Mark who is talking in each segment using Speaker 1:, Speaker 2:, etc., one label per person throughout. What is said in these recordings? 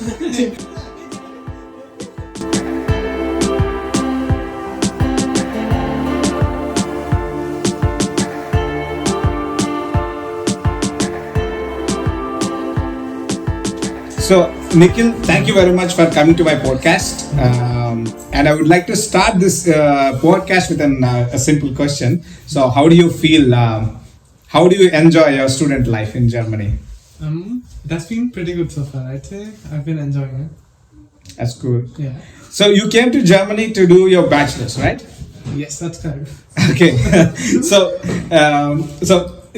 Speaker 1: So, Nikhil, thank you very much for coming to my podcast. And I would like to start this podcast with a simple question. So, how do you feel? How do you enjoy your student life in Germany?
Speaker 2: That's been pretty good so far. I'd say I've been enjoying it.
Speaker 1: That's good.
Speaker 2: Yeah.
Speaker 1: So, you came to Germany to do your bachelor's, right?
Speaker 2: Yes, that's correct.
Speaker 1: Okay. So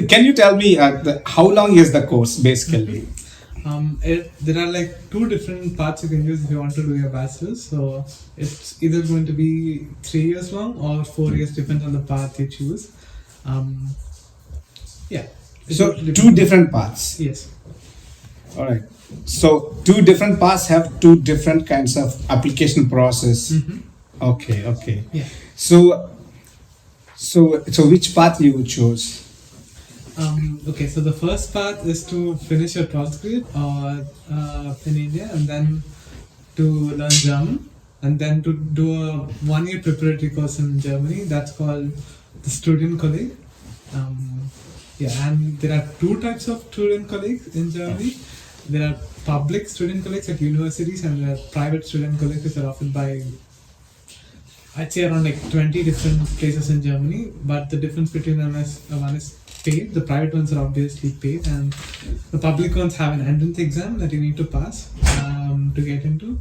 Speaker 1: can you tell me how long is the course basically?
Speaker 2: There are like two different paths you can use if you want to do your bachelor's. So it's either going to be 3 years long or 4 years, depends on the path you choose. Yeah.
Speaker 1: So two different paths.
Speaker 2: Yes.
Speaker 1: All right. So two different paths have two different kinds of application process.
Speaker 2: Mm-hmm.
Speaker 1: Okay.
Speaker 2: Yeah.
Speaker 1: So which path you would choose?
Speaker 2: Okay, so the first path is to finish your 12th grade or in India, and then to learn German, and then to do a 1 year preparatory course in Germany. That's called the student college. And there are two types of student colleagues in Germany. There are public student colleagues at universities, and there are private student colleagues which are offered by, I'd say, around like 20 different places in Germany. But the difference between them is one is paid. The private ones are obviously paid, and the public ones have an entrance exam that you need to pass to get into.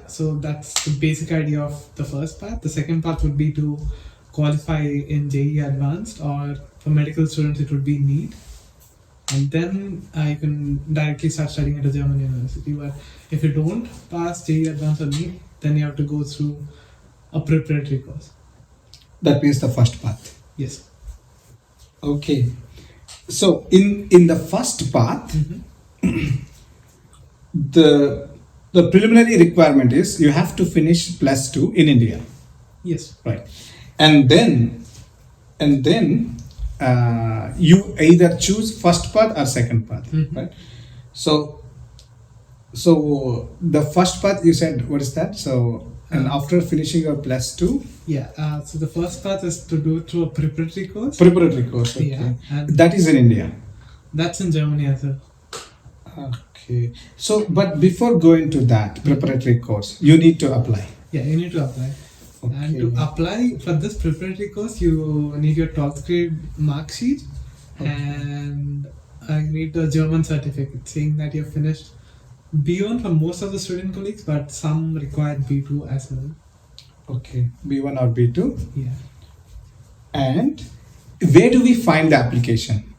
Speaker 2: So that's the basic idea of the first part. The second part would be to qualify in JEE Advanced, or for medical students it would be NEET. And then you can directly start studying at a German university. But if you don't pass JEE Advanced or NEET, then you have to go through a preparatory course.
Speaker 1: That means the first path.
Speaker 2: Yes.
Speaker 1: Okay. So in the first path, the preliminary requirement is you have to finish +2 in India.
Speaker 2: Yes.
Speaker 1: Right. And then you either choose first path or second path. Right. So the first path you said, what is that? So and after finishing your +2.
Speaker 2: Yeah. So the first path is to do through a preparatory course.
Speaker 1: Preparatory course. Okay.
Speaker 2: Yeah. And
Speaker 1: that is in India.
Speaker 2: That's in Germany as well.
Speaker 1: Okay. So, but before going to that preparatory course, you need to apply.
Speaker 2: Yeah, you need to apply.
Speaker 1: Okay.
Speaker 2: And to apply for this preparatory course, you need your 12th grade mark sheet, and you need a German certificate saying that you've finished B1 for most of the student colleagues, but some require B2 as well.
Speaker 1: Okay, B1 or B2.
Speaker 2: Yeah.
Speaker 1: And where do we find the application?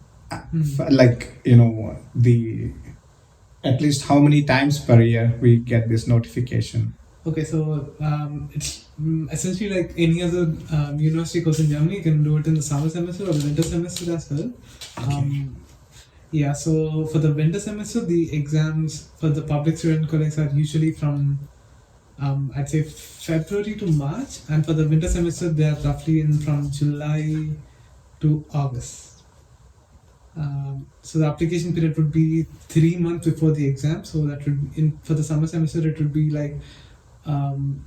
Speaker 1: Like, at least how many times per year we get this notification?
Speaker 2: Okay, so it's essentially like any other university course in Germany. You can do it in the summer semester or the winter semester as well.
Speaker 1: Okay.
Speaker 2: So for the winter semester, the exams for the public student colleagues are usually from I'd say February to March, and for the winter semester they are roughly from July to August. So the application period would be 3 months before the exam. So that would for the summer semester it would be like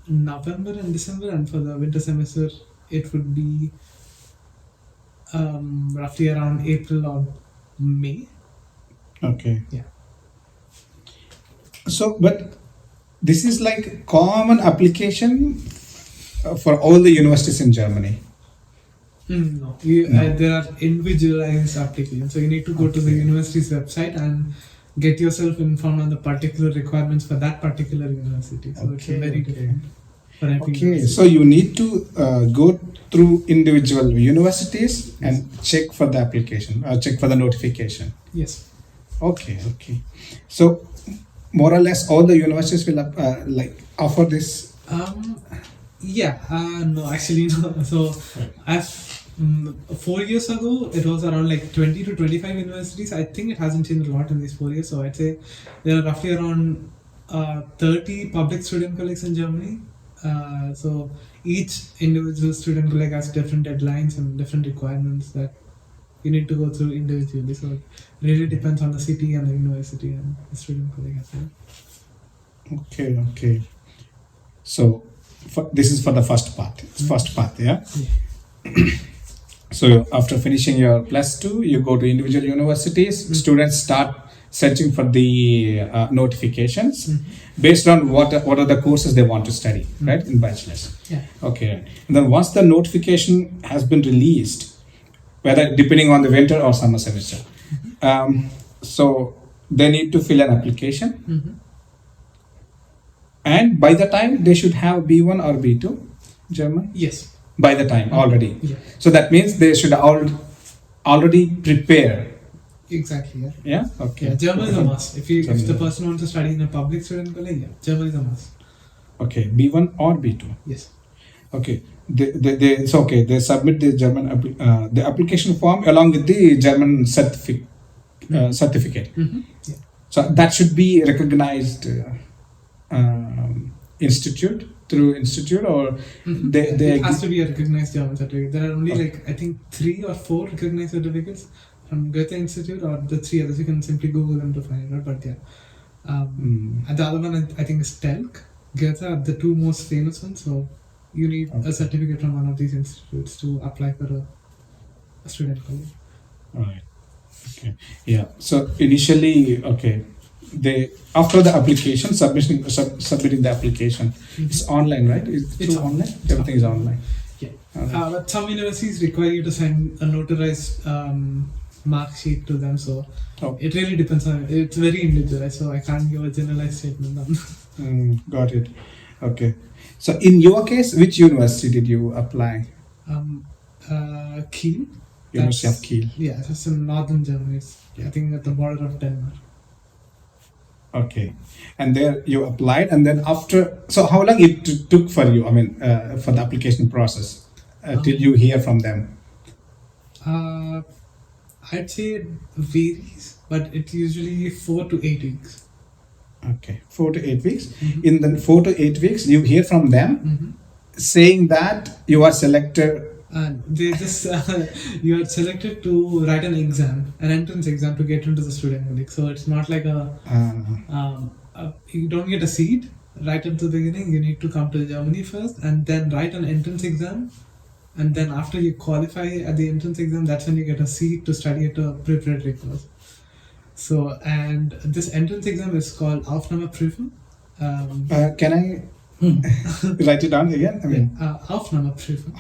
Speaker 2: November and December, and for the winter semester it would be roughly around April or May.
Speaker 1: Okay.
Speaker 2: Yeah.
Speaker 1: So, but this is like common application for all the universities in Germany.
Speaker 2: No, there are individualized applications. So you need to go to the university's website and get yourself informed on the particular requirements for that particular university. So it's very different for every university.
Speaker 1: So you need to go through individual universities and check for the application or check for the notification.
Speaker 2: Yes.
Speaker 1: Okay. So more or less all the universities will offer this.
Speaker 2: No, actually no. So I've 4 years ago it was around like 20 to 25 universities. I think it hasn't changed a lot in these 4 years. So I'd say there are roughly around 30 public student colleagues in Germany. So each individual student colleague has different deadlines and different requirements that you need to go through individually. So it really depends on the city and the university and the student college as well.
Speaker 1: Okay. So this is for the first part. It's first part, yeah. So after finishing your +2, you go to individual universities. Students start searching for the notifications based on what are the courses they want to study, right, in bachelor's.
Speaker 2: Yeah.
Speaker 1: Okay. And then once the notification has been released, whether depending on the winter or summer semester, so they need to fill an application. And by the time they should have B1 or B2 German.
Speaker 2: Yes.
Speaker 1: By the time already.
Speaker 2: Yeah.
Speaker 1: So that means they should already prepare.
Speaker 2: Exactly. Yeah.
Speaker 1: Yeah. Okay.
Speaker 2: Yeah, German is a must. If the
Speaker 1: German.
Speaker 2: person wants to study in a public student college, yeah, German is a must.
Speaker 1: Okay. B1 or B2.
Speaker 2: Yes.
Speaker 1: Okay. They submit the German the application form along with the German certificate.
Speaker 2: Yeah.
Speaker 1: So that should be recognized through institute, or
Speaker 2: it has to be a recognized German certificate. There are only I think 3 or 4 recognized certificates from Goethe Institute, or the 3 others. You can simply Google them to find it out. But yeah, and the other one I think is Telk. Goethe are the 2 most famous ones. So you need a certificate from one of these institutes to apply for a student college.
Speaker 1: Right. Okay. Yeah. So initially, they after the application submitting the application, it's online, right? It's online. Everything is online.
Speaker 2: Yeah. But some universities require you to send a notarized mark sheet to them. So it really depends on. It's very individualized. So I can't give a generalized statement on.
Speaker 1: Got it. Okay. So in your case, which university did you apply?
Speaker 2: Kiel.
Speaker 1: University of Kiel.
Speaker 2: Yeah, it's in northern Germany. It's, I think at the border of Denmark.
Speaker 1: Okay, and there you applied, and then after, so how long it took for you? I mean, for the application process till you hear from them.
Speaker 2: I'd say it varies, but it's usually 4 to 8 weeks.
Speaker 1: Okay, 4 to 8 weeks. In the 4 to 8 weeks, you hear from them saying that you are selected.
Speaker 2: And they just you are selected to write an entrance exam to get into the student college. So it's not like you don't get a seat right at the beginning. You need to come to Germany first and then write an entrance exam, and then after you qualify at the entrance exam, that's when you get a seat to study at a preparatory course. So, and this entrance exam is called Aufnahmeprüfung.
Speaker 1: Can I write it down again? I mean,
Speaker 2: Aufnahmeprüfung.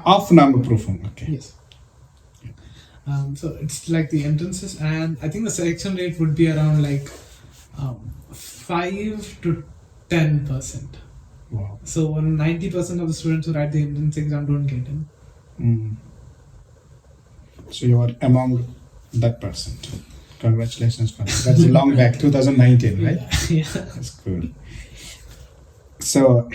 Speaker 1: Aufnahmeprüfung. Okay.
Speaker 2: Yes. So it's like the entrances, and I think the selection rate would be around 5 to 10%.
Speaker 1: Wow.
Speaker 2: So 90% of the students who write the entrance exam don't get in.
Speaker 1: So you are among that percent. Congratulations. That's long back, 2019, right?
Speaker 2: Yeah.
Speaker 1: That's cool. So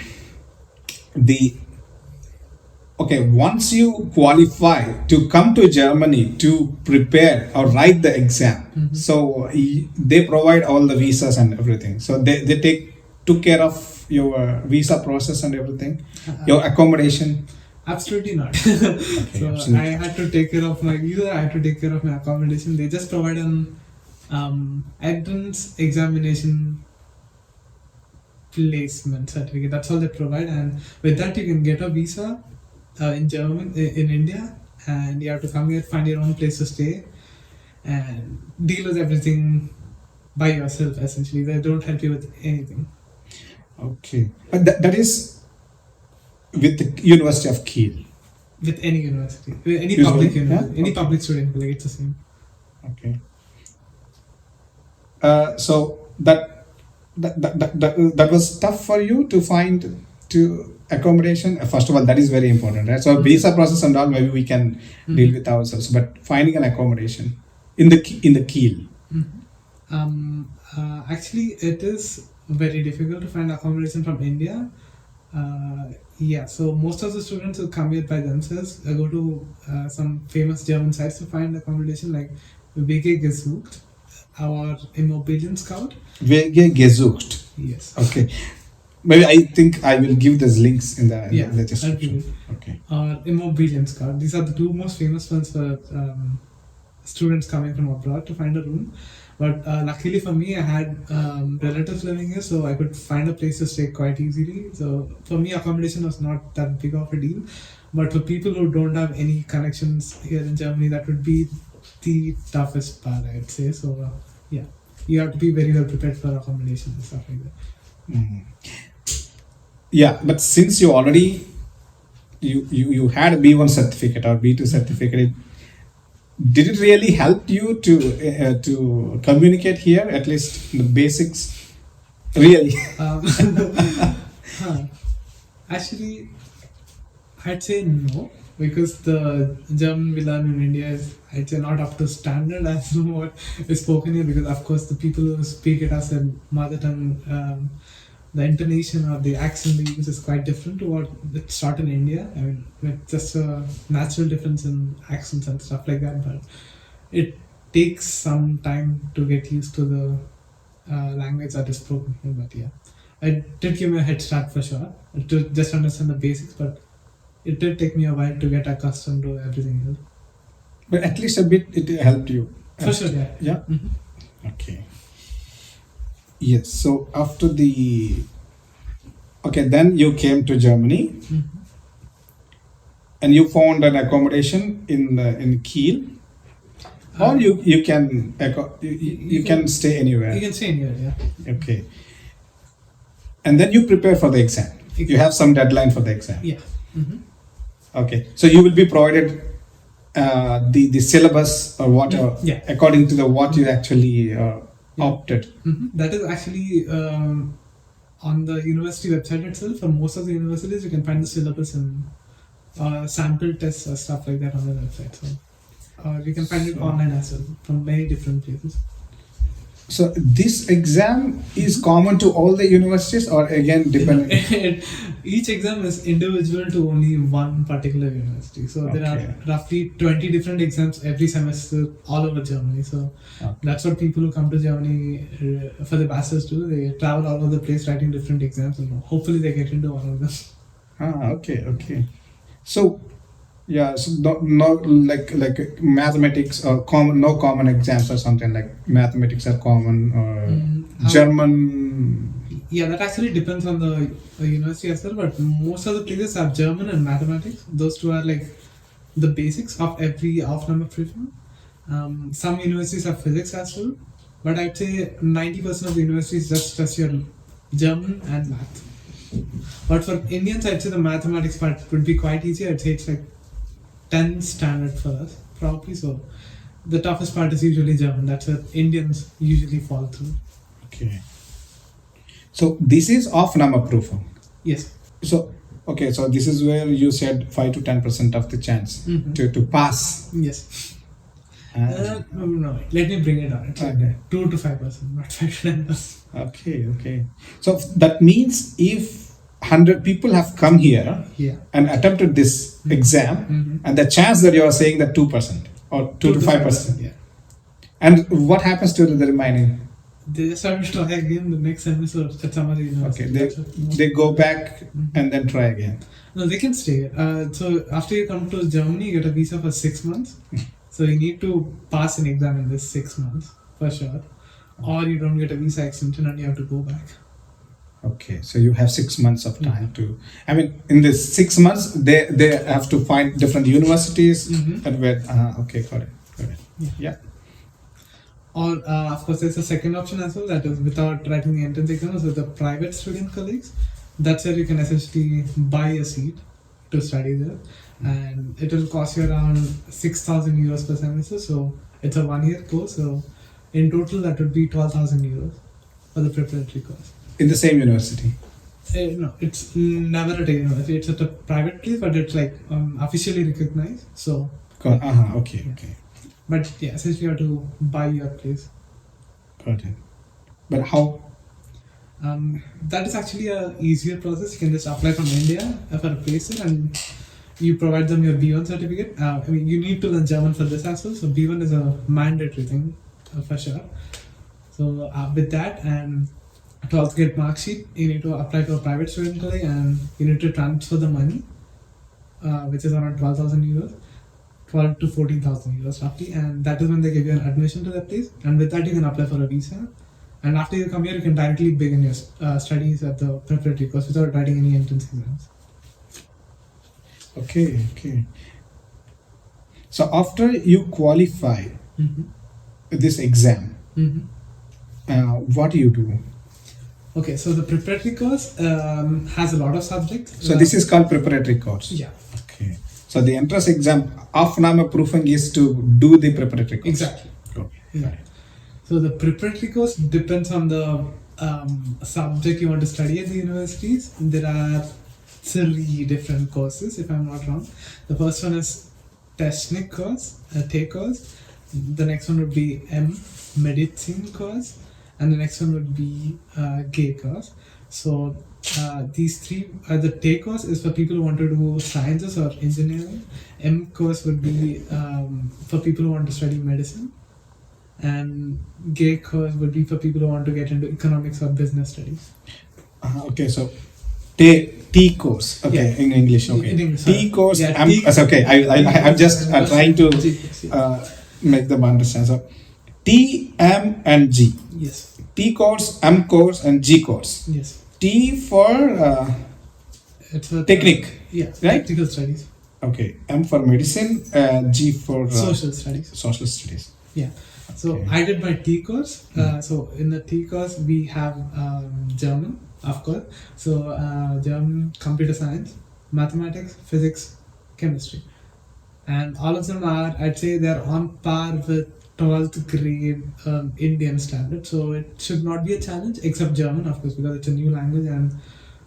Speaker 1: once you qualify to come to Germany to prepare or write the exam, so they provide all the visas and everything. So they took care of your visa process and everything, your accommodation.
Speaker 2: Absolutely not.
Speaker 1: Okay,
Speaker 2: so
Speaker 1: absolutely.
Speaker 2: I had to take care of my visa. I had to take care of my accommodation. They just provide an entrance examination placement certificate. That's all they provide, and with that you can get a visa in India, and you have to come here, find your own place to stay, and deal with everything by yourself. Essentially, they don't help you with anything.
Speaker 1: Okay, but that is with the University of Kiel.
Speaker 2: With any university, with any
Speaker 1: Usually,
Speaker 2: public university,
Speaker 1: yeah?
Speaker 2: any public student, it's the same.
Speaker 1: Okay. So that was tough for you to find accommodation. First of all, that is very important, right? So visa process and all, maybe we can deal with ourselves, but finding an accommodation in the Kiel.
Speaker 2: Actually, it is very difficult to find accommodation from India. So most of the students who come here by themselves go to some famous German sites to find accommodation, like WG gesucht or Immobilien Scout.
Speaker 1: WG gesucht.
Speaker 2: Yes.
Speaker 1: Okay. Maybe I think I will give those links in the description. Okay.
Speaker 2: Or Immobilien Scout. These are the 2 most famous ones for students coming from abroad to find a room. But luckily for me, I had relatives living here, so I could find a place to stay quite easily. So for me, accommodation was not that big of a deal. But for people who don't have any connections here in Germany, that would be the toughest part, I'd say. So yeah, you have to be very well prepared for accommodation and stuff like that.
Speaker 1: Mm. Yeah, but since you already you had a B1 certificate or B2 certificate, did it really help you to communicate here, at least the basics? Really?
Speaker 2: Huh. Actually, I'd say no, because the German we learn in India is, I'd say, not up to standard as to what is spoken here. Because of course the people who speak it as a mother tongue, the intonation or the accent they use is quite different to what it's taught in India. I mean, it's just a natural difference in accents and stuff like that. But it takes some time to get used to the language that is spoken here. But yeah, it did give me a head start for sure to just understand the basics. But it did take me a while to get accustomed to everything else.
Speaker 1: But at least a bit it helped you.
Speaker 2: For sure, yeah.
Speaker 1: Yeah.
Speaker 2: Mhm.
Speaker 1: Okay. Yes. So after then you came to Germany
Speaker 2: Mhm.
Speaker 1: and you found an accommodation in Kiel, or you can you can stay anywhere.
Speaker 2: You can stay anywhere, yeah.
Speaker 1: Okay. And then you prepare for the exam. You have some deadline for the exam.
Speaker 2: Yeah. Mhm.
Speaker 1: Okay. So you will be provided the syllabus or whatever
Speaker 2: Yeah.
Speaker 1: according to the what you actually opted.
Speaker 2: Mhm. That is actually on the university website itself. For most of the universities, you can find the syllabus and sample tests or stuff like that on the website. So you can find it online as well from many different places.
Speaker 1: So this exam is common to all the universities, or again depending?
Speaker 2: Each exam is individual to only one particular university. So there
Speaker 1: Okay.
Speaker 2: are roughly 20 different exams every semester all over Germany. So that's what people who come to Germany for the bachelor's do. They travel all over the place writing different exams, and hopefully they get into one of them.
Speaker 1: Okay. So yeah, so no like mathematics or no common exams or something like mathematics are common or German.
Speaker 2: Yeah, that actually depends on the university as well. But most of the places have German and mathematics. Those two are like the basics of every off-number prüfung. Some universities have physics as well, but I'd say 90% of the universities just your German and math. But for Indians, I'd say the mathematics part would be quite easy. I'd say it's like 10 standard for us, probably. So the toughest part is usually German. That's what Indians usually fall through.
Speaker 1: Okay. So this is off-number prüfung.
Speaker 2: Yes.
Speaker 1: So okay, so this is where you said 5 to 10% of the chance to pass.
Speaker 2: Yes. No, let me bring it down. It's
Speaker 1: Okay.
Speaker 2: like 2 to 5%, not 5 to 10%.
Speaker 1: Okay. So that means if 100 people have come here
Speaker 2: Yeah.
Speaker 1: and attempted this exam, and the chance that you are saying that 2% or 2 to 5%.
Speaker 2: Yeah.
Speaker 1: And what happens to the remaining?
Speaker 2: They just have to try again the next semester at some other university.
Speaker 1: Okay,
Speaker 2: That's what-
Speaker 1: they go back and then try again.
Speaker 2: No, they can stay. So after you come to Germany, you get a visa for 6 months. So you need to pass an exam in this 6 months for sure, or you don't get a visa extension and you have to go back.
Speaker 1: Okay, so you have 6 months of time to. I mean, in this 6 months, they have to find different universities and where. Okay, got it. Yeah.
Speaker 2: Or of course, there's a second option as well, that is without writing the entrance exams with the private student colleagues. That's where you can essentially buy a seat to study there, and it will cost you around 6,000 euros per semester. So it's a 1-year course. So in total, that would be 12,000 euros for the preparatory course.
Speaker 1: In the same university.
Speaker 2: No, it's never at a university. It's at a private place, but it's like officially recognized. So,
Speaker 1: Okay.
Speaker 2: but yeah, essentially you have to buy your place.
Speaker 1: Got it. But how?
Speaker 2: That is actually a easier process. You can just apply from India for a place there, and you provide them your B1 certificate. I mean, you need to learn German for this as well. So B1 is a mandatory thing for sure. So with that, and to also get mark sheet, you need to apply to a private student college, and you need to transfer the money, which is around 12,000 euros. 12 to 14,000 euros roughly, and that is when they give you an admission to that place. And with that, you can apply for a visa. And after you come here, you can directly begin your studies at the preparatory course without writing any entrance exams.
Speaker 1: Okay. So after you qualify this exam, what do you do?
Speaker 2: Okay, so the preparatory course has a lot of subjects.
Speaker 1: So this is called preparatory course.
Speaker 2: Yeah.
Speaker 1: Okay. So the entrance exam, proofing is to do the preparatory course.
Speaker 2: Exactly.
Speaker 1: Okay.
Speaker 2: Yeah. So the preparatory course depends on the subject you want to study at the universities. There are 3 different courses, if I'm not wrong. The first one is technic course, take course. The next one would be medicine course, and the next one would be gay course. So these 3, the take course is for people who want to do sciences or engineering. Course would be for people who want to study medicine, and gay course would be for people who want to get into economics or business studies.
Speaker 1: Okay, so T course. Okay, in English. Okay,
Speaker 2: in English,
Speaker 1: T course.
Speaker 2: Yeah,
Speaker 1: Okay, I'm just trying to make them understand. So T, M, and G.
Speaker 2: Yes.
Speaker 1: T course, M course, and G course.
Speaker 2: Yes.
Speaker 1: T for
Speaker 2: It's a
Speaker 1: technique.
Speaker 2: Yeah.
Speaker 1: Right?
Speaker 2: Technical studies.
Speaker 1: Okay, M for medicine, G for
Speaker 2: Social studies.
Speaker 1: social studies.
Speaker 2: Yeah. So
Speaker 1: Okay.
Speaker 2: I did my T course. So in the T course we have German, of course. So German, computer science, mathematics, physics, chemistry, and all of them are, I'd say, they're on par with 12th grade Indian standard. So it should not be a challenge, except German, of course, because it's a new language and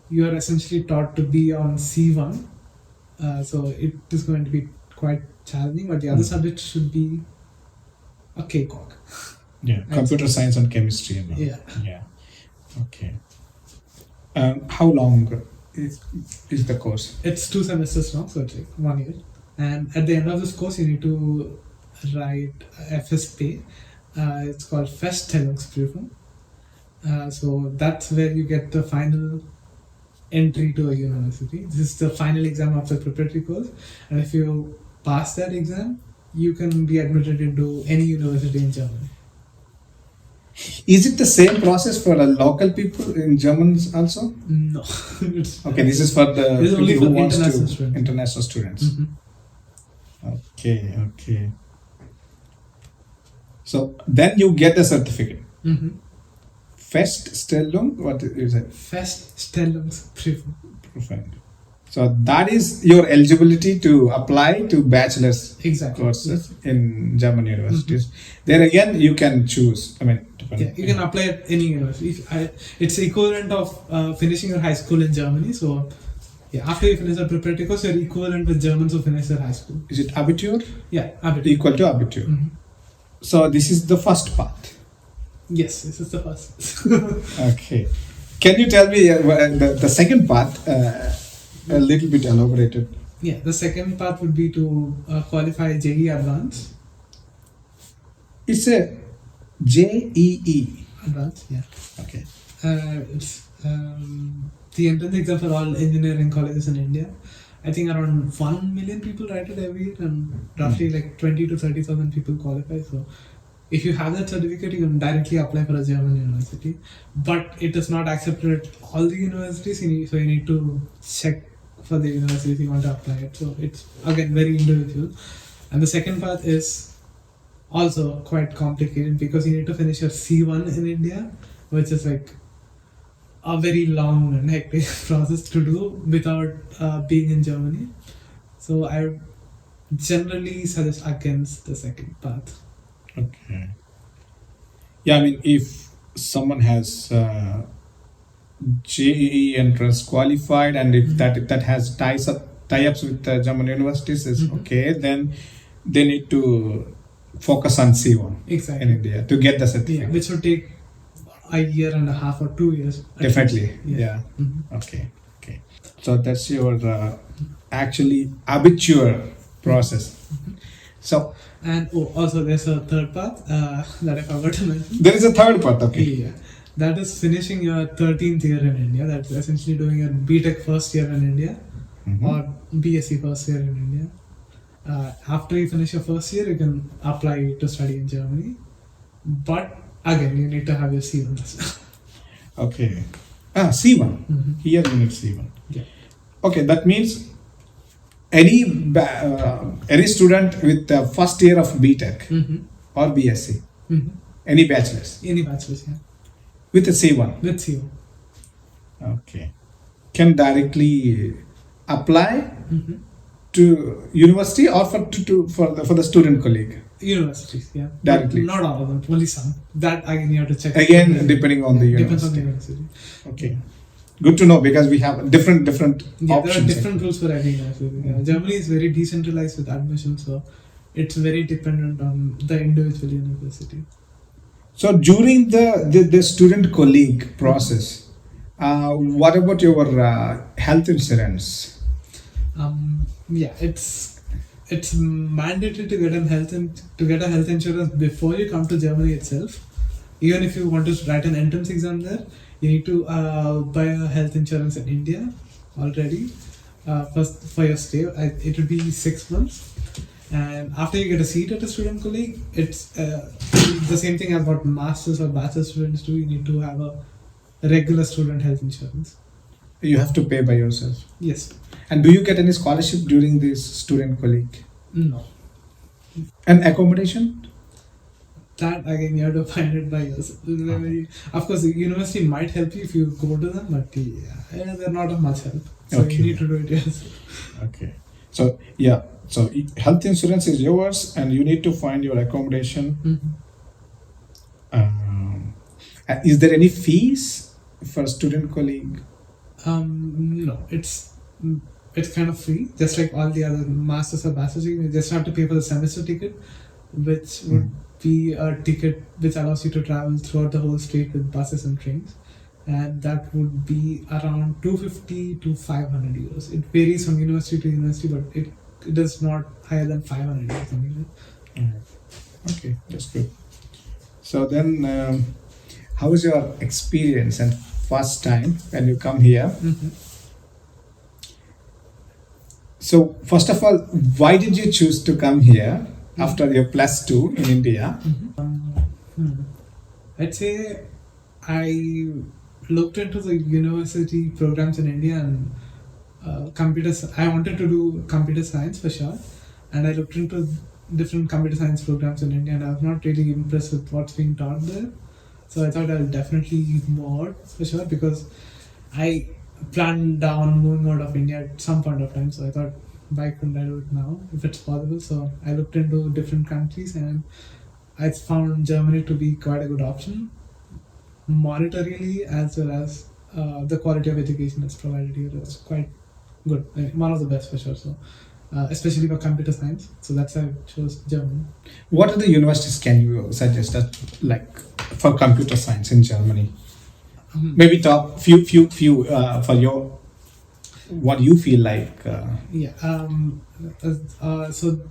Speaker 2: you are essentially taught to be on C1. So it is going to be quite challenging, but the other subjects should be a cakewalk.
Speaker 1: Yeah, computer science and chemistry. And all.
Speaker 2: Yeah.
Speaker 1: Okay. How long is the course?
Speaker 2: It's 2 semesters long, so it's like 1 year. And at the end of this course, you need to write FSP. It's called Feststellungsprüfung. So that's where you get the final entry to a university. This is the final exam of the preparatory course, and if you pass that exam, you can be admitted into any university in Germany.
Speaker 1: Is it the same process for local people in Germans also?
Speaker 2: No. It's,
Speaker 1: Okay, this is for the
Speaker 2: This is only
Speaker 1: people
Speaker 2: for
Speaker 1: who wants
Speaker 2: international
Speaker 1: to
Speaker 2: students.
Speaker 1: international students. Okay. So then you get the certificate. Feststellung, what is it?
Speaker 2: Feststellungsprüfung.
Speaker 1: Profound. So that is your eligibility to apply to bachelor's
Speaker 2: Exactly.
Speaker 1: courses in German universities. There again, you can choose.
Speaker 2: Yeah, you can apply at any university. It's equivalent of finishing your high school in Germany. So, yeah, after you finish the preparatory course, you're equivalent with Germans who finish their high school.
Speaker 1: Is it Abitur?
Speaker 2: Yeah, Abitur.
Speaker 1: Equal to Abitur. So this is the first part.
Speaker 2: Yes, this is the first.
Speaker 1: Okay. Can you tell me the second part, a little bit elaborated?
Speaker 2: Yeah, the second part would be to qualify JEE Advanced.
Speaker 1: It's a JEE.
Speaker 2: Advanced, yeah.
Speaker 1: Okay.
Speaker 2: It's the entrance exam for all engineering colleges in India. I think around 1 million people write it every year, and roughly like 20 to 30,000 people qualify. So if you have that certificate, you can directly apply for a German university. But it is not accepted at all the universities, so you need to check for the universities you want to apply it. So it's again very individual. And the second part is also quite complicated because you need to finish your C1 in India, which is like a very long and hectic process to do without being in Germany. So I generally suggest against the second path.
Speaker 1: Okay. Yeah, if someone has JEE entrance qualified, and if that has tie-ups with German universities is okay, then they need to focus on C1
Speaker 2: Exactly.
Speaker 1: in India to get the certificate.
Speaker 2: Yeah, which would take a year and a half or 2 years. at
Speaker 1: Definitely.
Speaker 2: least.
Speaker 1: Yeah. Okay. So that's your actually abitur process. So
Speaker 2: And also there's a third part that I forgot to mention.
Speaker 1: there is a third part. Okay.
Speaker 2: Yeah. That is finishing your 13th year in India. That's essentially doing your BTech first year in India or BSc first year in India. After you finish your first year, you can apply to study in Germany. But again, you need to have your C1 as well.
Speaker 1: Okay. C1.
Speaker 2: Mhm.
Speaker 1: Here you need C1.
Speaker 2: Yeah.
Speaker 1: Okay, that means any student with the first year of BTech
Speaker 2: Mm-hmm.
Speaker 1: or BSc,
Speaker 2: Mm-hmm.
Speaker 1: any bachelor's
Speaker 2: Any bachelor's, yeah.
Speaker 1: with a C1,
Speaker 2: With C1.
Speaker 1: okay, can directly apply
Speaker 2: Mm-hmm.
Speaker 1: to university or for the student colleague
Speaker 2: Universities, yeah.
Speaker 1: directly.
Speaker 2: But not all of them, only some. That again, you have to check.
Speaker 1: Again, depending on the
Speaker 2: Depends on the
Speaker 1: university.
Speaker 2: university.
Speaker 1: Okay, good to know because we have different
Speaker 2: Yeah,
Speaker 1: options.
Speaker 2: there are different rules for every university. Yeah. Germany is very decentralized with admission, so it's very dependent on the individual university.
Speaker 1: So during the student colleague process, what about your health insurance?
Speaker 2: Yeah, it's mandatory to get a health insurance before you come to Germany itself. Even if you want to write an entrance exam there, you need to buy a health insurance in India already. First for your stay, it will be 6 months, and after you get a seat at a student colleague, it's the same thing as what masters or bachelor students do. You need to have a regular student health insurance.
Speaker 1: You have to pay by yourself.
Speaker 2: Yes.
Speaker 1: And do you get any scholarship during this student colleague?
Speaker 2: No.
Speaker 1: And accommodation?
Speaker 2: That again, you have to find it by yourself. Of course, the university might help you if you go to them, but they're not of much help. So
Speaker 1: Okay.
Speaker 2: you need to do it yourself.
Speaker 1: Okay. So yeah. So health insurance is yours, and you need to find your accommodation.
Speaker 2: Mm-hmm.
Speaker 1: Is there any fees for student colleague?
Speaker 2: No, it's kind of free, just like all the other masters or bachelors. You just have to pay for the semester ticket, which would be a ticket which allows you to travel throughout the whole state with buses and trains, and that would be around 250 to 500 euros. It varies from university to university, but it is not higher than 500 euros. Something like that.
Speaker 1: Okay, that's good. So then, how was your experience and first time when you come here?
Speaker 2: Mm-hmm.
Speaker 1: So first of all, why did you choose to come here after your +2 in India?
Speaker 2: I'd say I looked into the university programs in India and I wanted to do computer science for sure, and I looked into different computer science programs in India, and I was not really impressed with what's being taught there. So I thought I'll definitely move out for sure, because I planned down moving out of India at some point of time. So I thought, why couldn't I do it now if it's possible? So I looked into different countries, and I found Germany to be quite a good option, monetarily as well as the quality of education that's provided here is quite good. I mean, one of the best for sure. So especially for computer science. So that's why I chose Germany.
Speaker 1: What are the universities can you suggest that, like, for computer science in Germany? Maybe top few for your what you feel like.
Speaker 2: Yeah. So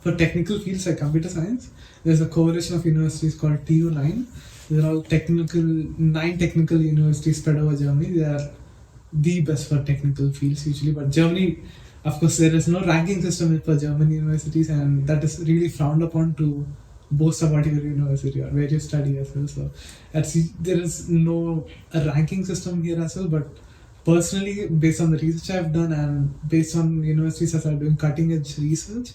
Speaker 2: for technical fields like computer science, there's a coalition of universities called TU9. They're all 9 technical universities spread over Germany. They are the best for technical fields usually, but Germany, of course, there is no ranking system for German universities, and that is really frowned upon to boast about your university or where you study as well. So there is no a ranking system here as well. But personally, based on the research I've done and based on universities that are doing cutting edge research,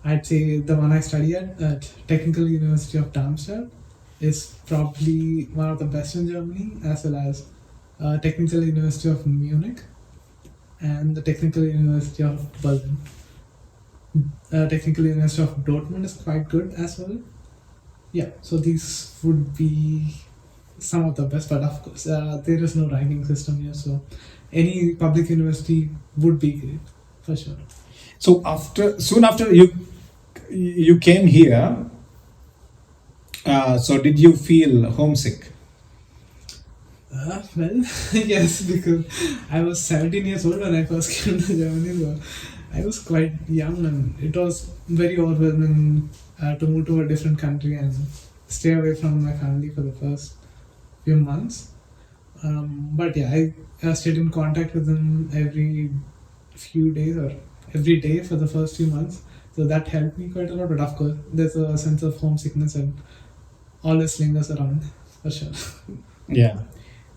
Speaker 2: I'd say the one I study at Technical University of Darmstadt is probably one of the best in Germany, as well as Technical University of Munich and the Technical University of Berlin. Technical University of Dortmund is quite good as well. Yeah, so these would be some of the best, but of course, there is no ranking system here, so any public university would be great for sure.
Speaker 1: So soon after you came here, so did you feel homesick?
Speaker 2: Well, yes, because I was 17 years old when I first came to Germany, so I was quite young, and it was very overwhelming to move to a different country and stay away from my family for the first few months. But yeah, I stayed in contact with them every few days or every day for the first few months. So that helped me quite a lot. But of course, there's a sense of homesickness and always lingers around for sure.
Speaker 1: Yeah.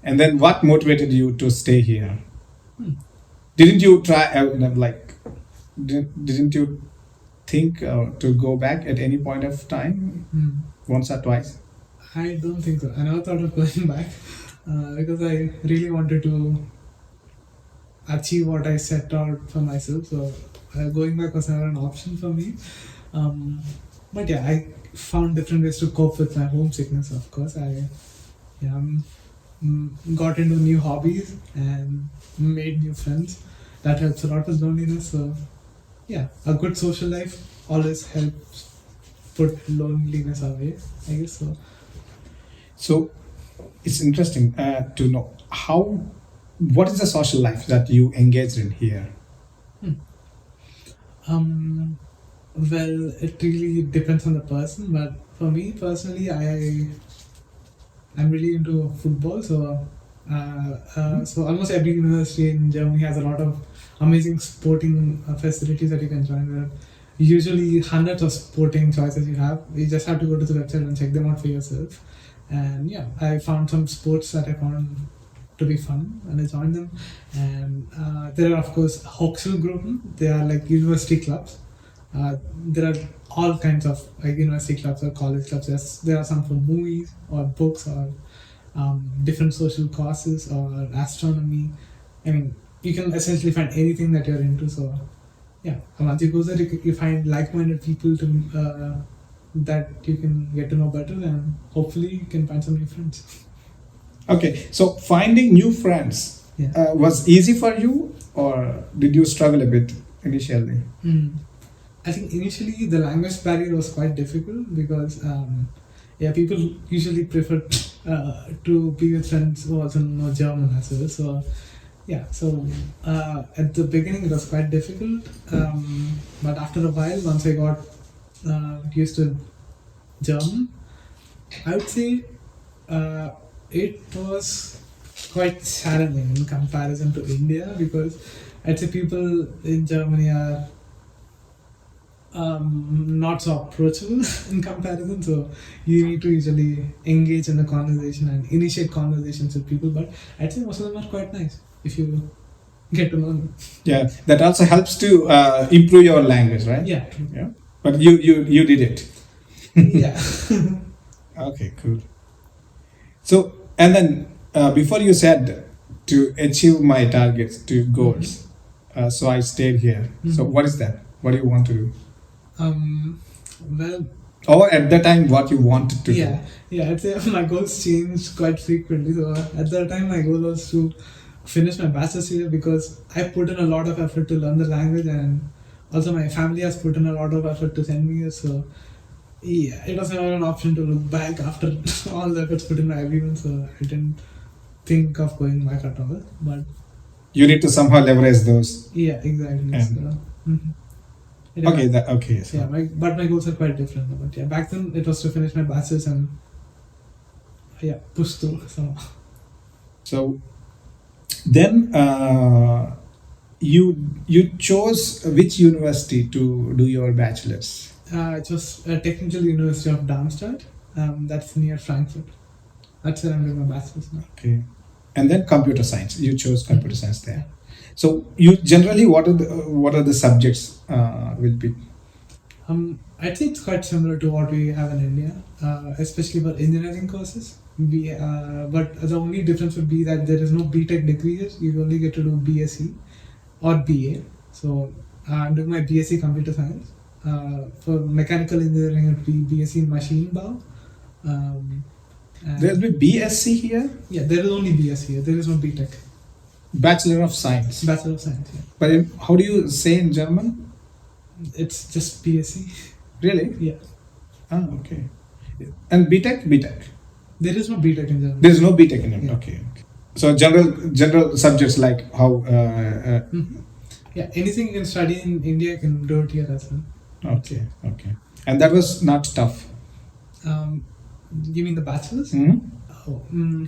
Speaker 1: And then what motivated you to stay here?
Speaker 2: Hmm.
Speaker 1: Didn't you try, didn't you think to go back at any point of time,
Speaker 2: Hmm.
Speaker 1: once or twice?
Speaker 2: I don't think so. I never thought of going back because I really wanted to achieve what I set out for myself. So going back was never an option for me. But yeah, I found different ways to cope with my homesickness. Of course, I yeah, got into new hobbies and made new friends. That helps a lot with loneliness. So yeah, a good social life always helps put loneliness away, I guess. So
Speaker 1: So it's interesting to know what is the social life that you engaged in here?
Speaker 2: well, it really depends on the person, but for me personally, I'm really into football. So almost every university in Germany has a lot of amazing sporting facilities that you can join. There are usually hundreds of sporting choices you have. You just have to go to the website and check them out for yourself. And yeah, I found some sports that I found to be fun, and I joined them. And there are of course Hochschulgruppen. They are like university clubs. There are all kinds of like university clubs or college clubs. There are some for movies or books or different social causes or astronomy. I mean, you can essentially find anything that you're into. So yeah, and once you go there, you find like-minded people to that you can get to know better, and hopefully you can find some new friends.
Speaker 1: Okay, so finding new friends
Speaker 2: Yeah.
Speaker 1: was easy for you, or did you struggle a bit initially?
Speaker 2: I think initially the language barrier was quite difficult because yeah, people usually prefer to be with friends who also know German as well. So yeah, so at the beginning it was quite difficult, but after a while, once I got used to German, I would say it was quite challenging in comparison to India because I'd say people in Germany are not so approachable in comparison. So you need to usually engage in a conversation and initiate conversations with people. But I'd say most of them are quite nice if you get to know them.
Speaker 1: Yeah, that also helps to improve your language, right?
Speaker 2: Yeah, true.
Speaker 1: Yeah. But you did it.
Speaker 2: Yeah.
Speaker 1: Okay, cool. So, and then before you said to achieve my targets, to goals, so I stayed here. So, what is that? What do you want to do?
Speaker 2: Well,
Speaker 1: Or at the time, what you wanted to
Speaker 2: yeah, I'd say my goals changed quite frequently. So at that time, my goal was to finish my bachelor's here because I put in a lot of effort to learn the language, and also my family has put in a lot of effort to send me here. So yeah, it was never an option to look back after all the efforts put in by everyone. So I didn't think of going back at all. But
Speaker 1: do. You need to somehow leverage those.
Speaker 2: yeah, exactly.
Speaker 1: And-
Speaker 2: So, it
Speaker 1: Okay,
Speaker 2: was-
Speaker 1: okay. So,
Speaker 2: yeah, but my goals are quite different. But yeah, back then it was to finish my bachelor's and yeah, push through.
Speaker 1: so then you chose which university to do your bachelor's?
Speaker 2: It was a technical university of Darmstadt. That's near Frankfurt. That's where I'm doing my bachelor's now.
Speaker 1: Okay, and then computer science. You chose computer science there. So you generally what are the subjects will be?
Speaker 2: I'd say it's quite similar to what we have in India, especially for engineering courses. But the only difference would be that there is no BTech degree here. You only get to do BSc or BA. So I'm doing my BSc Computer Science. For mechanical engineering, it would be BSc in Machine Bow.
Speaker 1: There will be BSc here,
Speaker 2: Yeah, there is only BSc here. There is no BTech.
Speaker 1: Bachelor of Science.
Speaker 2: Bachelor of Science. Yeah.
Speaker 1: But how do you say in German?
Speaker 2: It's just BSc.
Speaker 1: Really?
Speaker 2: Yeah.
Speaker 1: Ah, okay. And BTech?
Speaker 2: There is no BTech in Germany.
Speaker 1: There is no BTech in it.
Speaker 2: Yeah.
Speaker 1: Okay. So general subjects like how.
Speaker 2: Yeah, anything you can study in India, you can do it here as well.
Speaker 1: Okay. And that was not tough.
Speaker 2: You mean the bachelor's?
Speaker 1: Hmm?
Speaker 2: Oh, no,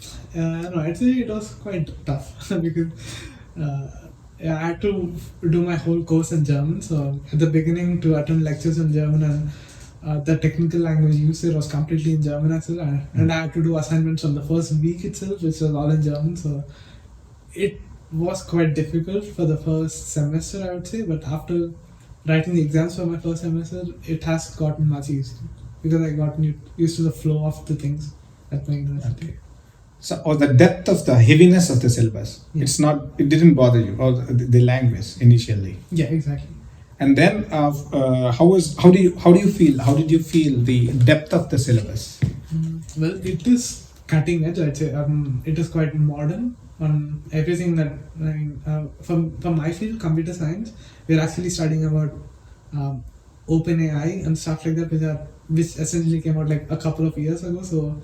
Speaker 2: I'd say it was quite tough because Yeah, I had to do my whole course in German. So at the beginning, to attend lectures in German and the technical language used there was completely in German as well. And I had to do assignments on the first week itself, which was all in German. So it was quite difficult for the first semester, I would say. But after writing the exams for my first semester, it has gotten much easier because I got used to the flow of the things at my university.
Speaker 1: Okay. So, or the depth of the heaviness of the syllabus.
Speaker 2: Yeah.
Speaker 1: It didn't bother you, or the language initially.
Speaker 2: Yeah, exactly.
Speaker 1: And then, how do you feel? How did you feel the depth of the syllabus?
Speaker 2: Well, it is cutting edge, I'd say. It is quite modern on everything that, I mean, from my field, computer science, we're actually studying about OpenAI and stuff like that, which essentially came out like a couple of years ago. So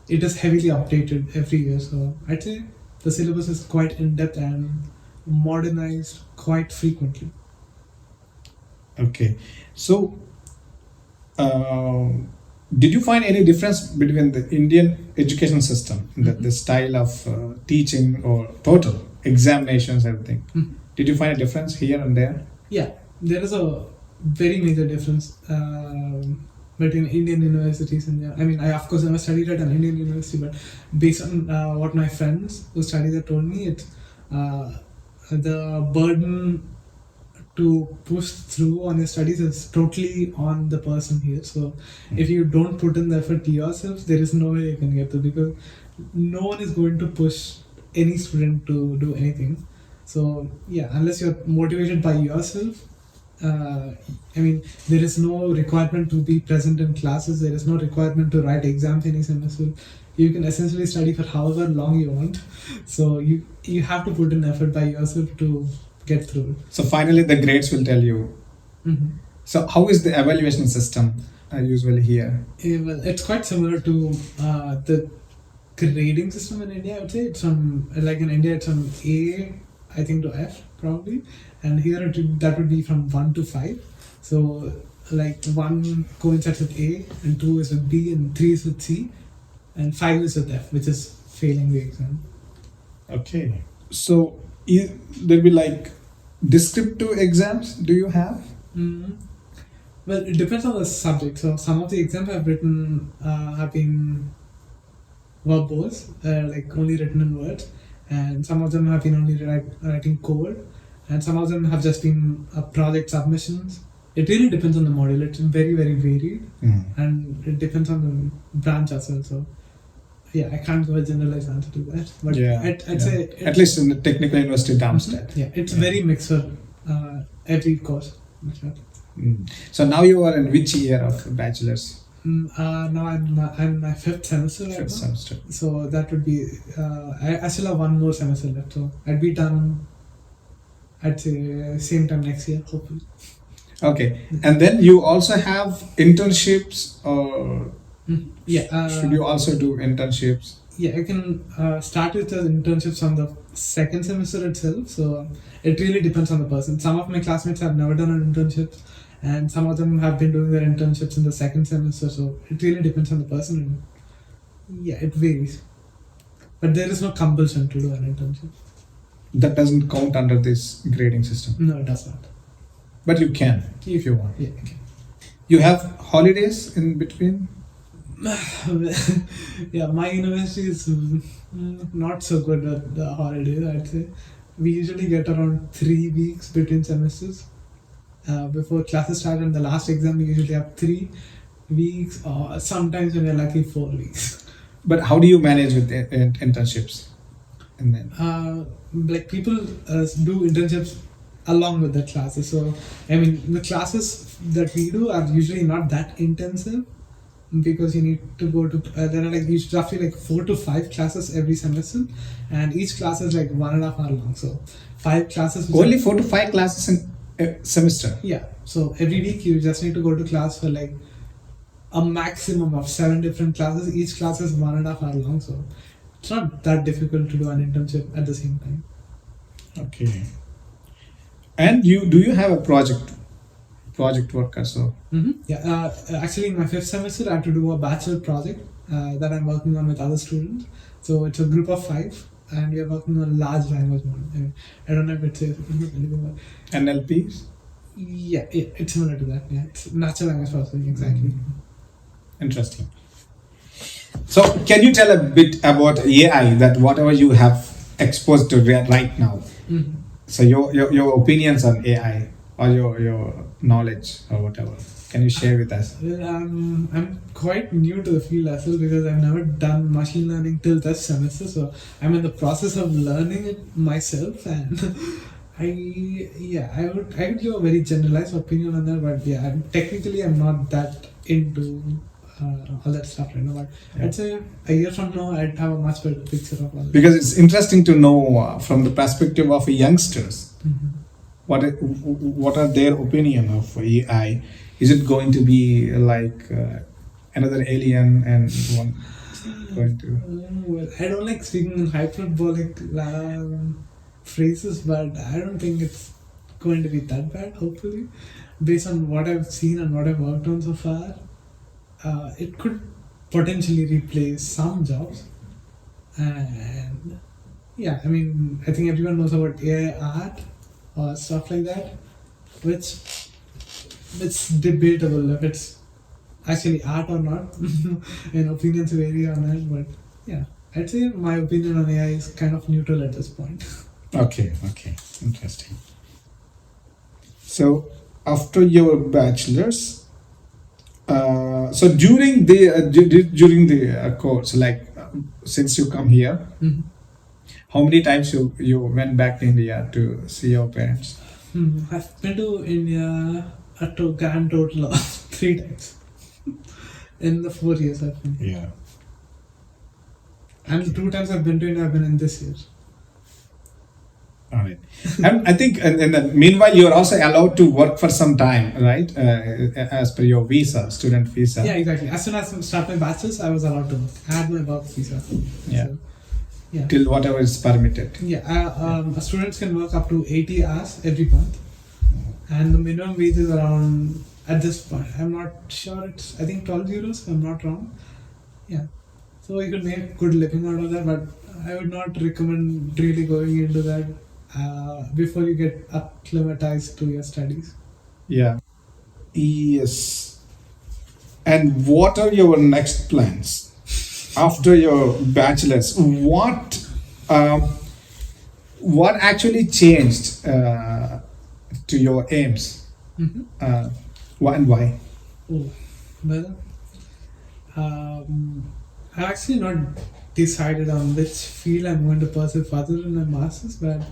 Speaker 2: it is heavily updated every year. So I'd say the syllabus is quite in depth and modernized quite frequently.
Speaker 1: Okay, so did you find any difference between the Indian education system, the style of teaching or total examinations, everything? Did you find a difference here and there?
Speaker 2: Yeah, there is a very major difference between Indian universities and I mean, I of course never studied at an Indian university, but based on what my friends who studied there told me, it's the burden to push through on your studies is totally on the person here. So if you don't put in the effort yourself, there is no way you can get through because no one is going to push any student to do anything. So yeah, unless you're motivated by yourself, I mean, there is no requirement to be present in classes. There is no requirement to write exams any semester. You can essentially study for however long you want. So you have to put in effort by yourself to get through it.
Speaker 1: So finally, the grades will tell you. So how is the evaluation system usually here?
Speaker 2: Well, it's quite similar to the grading system in India. I would say it's from like in India, it's from A, I think, to F probably, and here that would be from 1 to 5. So like 1 coincides with A, and 2 is with B, and 3 is with C, and 5 is with F, which is failing the exam.
Speaker 1: Okay, so there'll be like descriptive exams. Do you have?
Speaker 2: Well, it depends on the subject. So some of the exams I've written have been verbose, like only written in words, and some of them have been only writing code, and some of them have just been project submissions. It really depends on the module. It's very, very varied, and it depends on the branch as well. So yeah, I can't give a generalized answer to that. But I'd say
Speaker 1: at least in the technical university Darmstadt.
Speaker 2: Yeah, it's very mixed for every course.
Speaker 1: So now you are in which year of bachelor's?
Speaker 2: Now I'm in my 5th semester right now.
Speaker 1: Semester.
Speaker 2: So that would be I still have 1 more semester left. So I'd be done. I'd say same time next year, hopefully.
Speaker 1: Okay, and then you also have internships, or should you also do internships?
Speaker 2: Yeah, I can start with the internships on the 2nd semester itself. So it really depends on the person. Some of my classmates have never done an internship, and some of them have been doing their internships in the 2nd semester. So it really depends on the person. And yeah, it varies. But there is no compulsion to do an internship.
Speaker 1: That doesn't count under this grading system.
Speaker 2: No, it does not.
Speaker 1: But you can if you want.
Speaker 2: Yeah, okay.
Speaker 1: You have holidays in between?
Speaker 2: Yeah, my university is not so good at the holidays, I'd say. We usually get around 3 weeks between semesters. Before classes start, and the last exam we usually have 3 weeks, or sometimes when you're lucky 4 weeks.
Speaker 1: But how do you manage with internships? And then
Speaker 2: like people do internships along with the classes. So I mean, the classes that we do are usually not that intensive because you need to go to there are like roughly like 4 to 5 classes every semester, and each class is like 1.5 hours long. So 5 classes.
Speaker 1: Only 4 to 5 classes in a semester.
Speaker 2: Yeah. So every week you just need to go to class for like a maximum of 7 different classes. Each class is 1.5 hours long. So it's not that difficult to do an internship at the same time.
Speaker 1: Okay. And do you have a project work also?
Speaker 2: Yeah, actually in my 5th semester I had to do a bachelor project that I'm working on with other students. So it's a group of 5. and we are working on large language model. I don't know if it says anything about.
Speaker 1: NLPs?
Speaker 2: Yeah, it's similar to that. Yeah, it's natural language processing, exactly.
Speaker 1: Interesting. So, can you tell a bit about AI, that whatever you have exposed to right now?
Speaker 2: Mhm.
Speaker 1: So, your opinions on AI, or your knowledge or whatever. Can you share with us?
Speaker 2: Well, I'm quite new to the field as well because I've never done machine learning till this semester, so I'm in the process of learning it myself. And I would give a very generalized opinion on that, but yeah, I'm not that into all that stuff right now. But
Speaker 1: Yeah.
Speaker 2: I'd say a year from now, I'd have a much better picture of all that.
Speaker 1: Because it's interesting to know from the perspective of youngsters,
Speaker 2: Mhm.
Speaker 1: what are their opinion of AI? Is it going to be like another alien and one going to?
Speaker 2: Well, I don't like speaking in hyperbolic phrases, but I don't think it's going to be that bad, hopefully. Based on what I've seen and what I've worked on so far, it could potentially replace some jobs. And yeah, I mean, I think everyone knows about AI art or stuff like that, which it's debatable if it's actually art or not. And opinions vary on that, but yeah, I'd say my opinion on AI is kind of neutral at this point.
Speaker 1: Okay, interesting. So after your bachelor's, so during the course, like since you come here,
Speaker 2: Mhm.
Speaker 1: how many times you went back to India to see your parents?
Speaker 2: I've been to India a grand total of 3 times in the 4 years I've been here.
Speaker 1: Yeah.
Speaker 2: And the 2 times I've been to India, I've been in this year.
Speaker 1: All right. And I think, and then meanwhile, you are also allowed to work for some time, right? As per your visa, student visa.
Speaker 2: Yeah, exactly. As soon as I start my bachelor's, I was allowed to work. I had my work visa.
Speaker 1: Yeah.
Speaker 2: So, yeah.
Speaker 1: Till whatever is permitted.
Speaker 2: Yeah, students can work up to 80 hours every month, and the minimum wage is around, at this point, I'm not sure, it's I think 12 euros, if I'm not wrong. Yeah, so you could make good living out of that, but I would not recommend really going into that before you get acclimatized to your studies.
Speaker 1: Yeah. Yes. And what are your next plans after your bachelor's? What actually changed to your aims?
Speaker 2: Mm-hmm.
Speaker 1: Why and why?
Speaker 2: Oh, well, I've actually not decided on which field I'm going to pursue further in my master's, but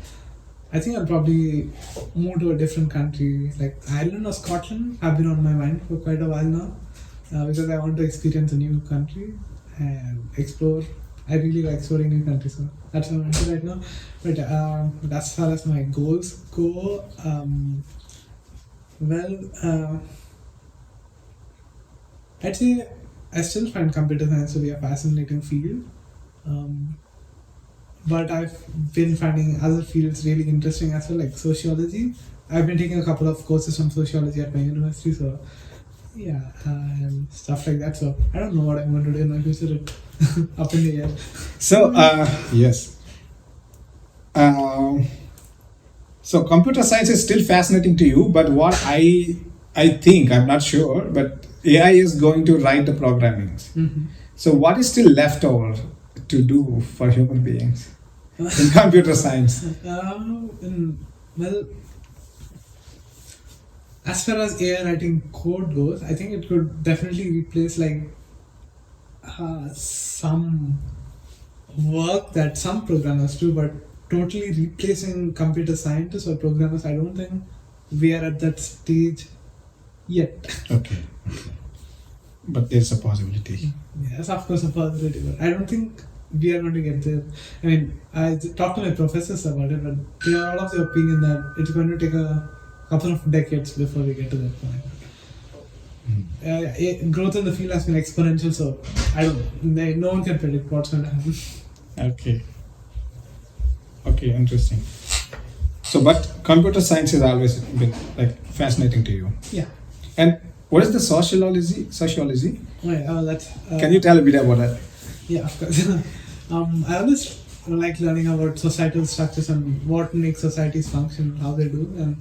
Speaker 2: I think I'll probably move to a different country, like Ireland or Scotland. Have been on my mind for quite a while now, because I want to experience a new country and explore. I really like exploring new countries, so that's what I'm into right now. But as far as my goals go, well, I'd say I still find computer science to be a fascinating field. Um, but I've been finding other fields really interesting as well, like sociology. I've been taking a couple of courses on sociology at my university, so yeah, and stuff like that. So I don't know what I'm going to do in my future. Up in the air.
Speaker 1: So, yes. So computer science is still fascinating to you, but what I think, I'm not sure, but AI is going to write the programming.
Speaker 2: Mhm.
Speaker 1: So what is still left over to do for human beings in computer science?
Speaker 2: Well, as far as AI writing code goes, I think it could definitely replace like some work that some programmers do, but totally replacing computer scientists or programmers, I don't think we are at that stage yet.
Speaker 1: Okay. But there's a possibility.
Speaker 2: Yes, of course, a possibility, but I don't think we are going to get there. I mean, I talked to my professors about it, but they are all of the opinion that it's going to take a couple of decades before we get to that point. Growth in the field has been exponential, so I don't know. No one can predict what's going to happen.
Speaker 1: Okay, interesting. So, but computer science has always been like fascinating to you.
Speaker 2: Yeah.
Speaker 1: And what is the sociology?
Speaker 2: Right. That's.
Speaker 1: Can you tell a bit about that?
Speaker 2: Yeah, of course. I always like learning about societal structures and what makes societies function, how they do. And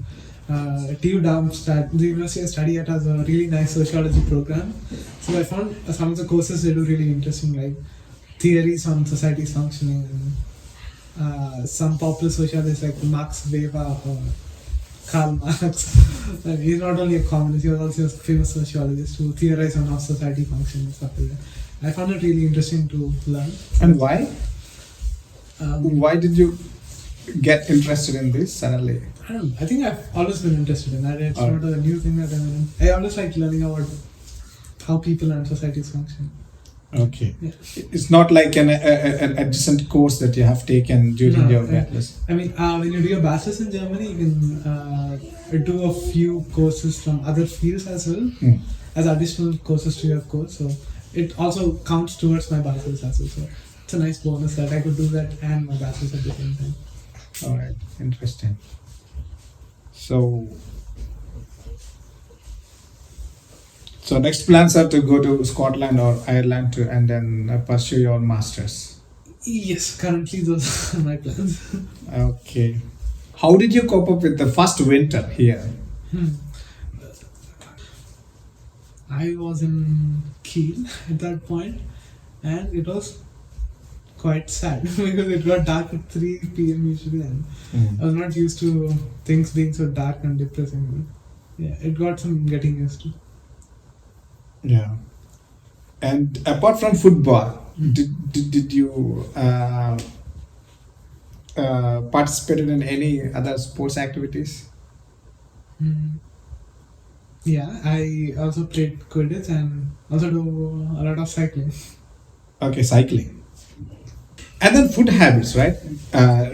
Speaker 2: the university I study at has a really nice sociology program. So I found some of the courses they do really interesting, like theories on society's functioning, and some popular sociologists like Max Weber or Karl Marx. And he's not only a communist, he was also a famous sociologist who theorized on how society functions and stuff like that. I found it really interesting to learn.
Speaker 1: And why?
Speaker 2: Um,
Speaker 1: Why did you get interested in this suddenly?
Speaker 2: I don't know. I think I've always been interested in that. It's
Speaker 1: Alright.
Speaker 2: not a new thing that I'm in. I always like learning about how people and societies function.
Speaker 1: Okay.
Speaker 2: Yeah.
Speaker 1: It's not like an adjacent course that you have taken during
Speaker 2: No,
Speaker 1: your
Speaker 2: yeah.
Speaker 1: bachelor's.
Speaker 2: I mean, when you do your bachelor's in Germany, you can do a few courses from other fields as well,
Speaker 1: Hmm.
Speaker 2: as additional courses to your course. So it also counts towards my bachelor's as well. So it's a nice bonus that I could do that and my bachelor's at the same time.
Speaker 1: All right, interesting. So next plans are to go to Scotland or Ireland to and then pursue your masters.
Speaker 2: Yes, currently those are my plans.
Speaker 1: Okay. How did you cope up with the first winter here?
Speaker 2: I was in Kiel at that point, and it was quite sad because it got dark at 3 p.m. usually, and I was not used to things being so dark and depressing. Yeah, it got some getting used to.
Speaker 1: Yeah. And apart from football, did you participated in any other sports activities?
Speaker 2: Mm. Yeah, I also played Quidditch and also do a lot of cycling.
Speaker 1: Okay, cycling. And then food habits, right?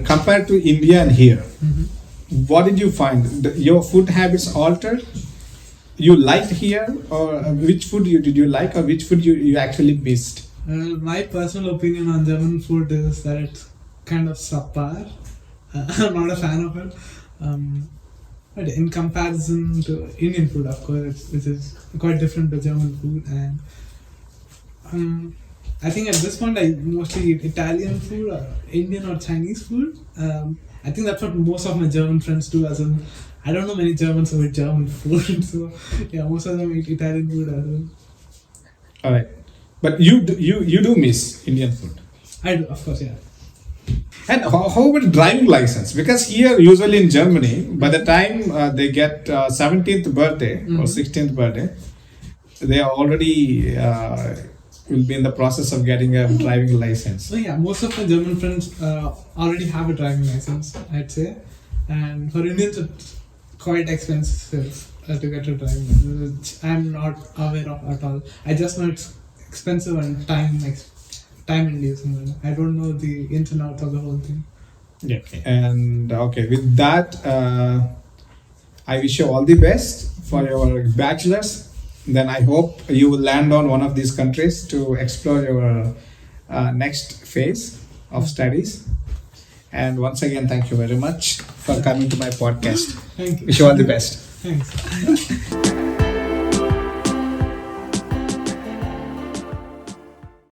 Speaker 1: Compared to India and here, what did you find? Your food habits altered? You liked here, or which food did you like, or which food you actually missed?
Speaker 2: My personal opinion on German food is that it's kind of subpar. I'm not a fan of it. But in comparison to Indian food, of course, which is quite different to German food, and I think at this point I mostly eat Italian food, or Indian or Chinese food. I think that's what most of my German friends do. As in, I don't know many Germans who eat German food, so yeah, most of them eat Italian food as well.
Speaker 1: All right, but you do miss Indian food.
Speaker 2: I do, of course, yeah.
Speaker 1: And how about driving license? Because here, usually in Germany, by the time they get 17th birthday or 16th birthday, they are already will be in the process of getting a driving license.
Speaker 2: So yeah, most of my German friends already have a driving license, I'd say, and for Indians it's quite expensive to get a driving license, which I'm not aware of at all. I just know it's expensive and time inducing. I don't know the ins and outs of the whole thing.
Speaker 1: Yeah. And okay, with that, I wish you all the best for your bachelor's. Then I hope you will land on one of these countries to explore your next phase of studies. And once again, thank you very much for coming to my podcast.
Speaker 2: Thank you.
Speaker 1: Wish you all the best.
Speaker 2: Thanks.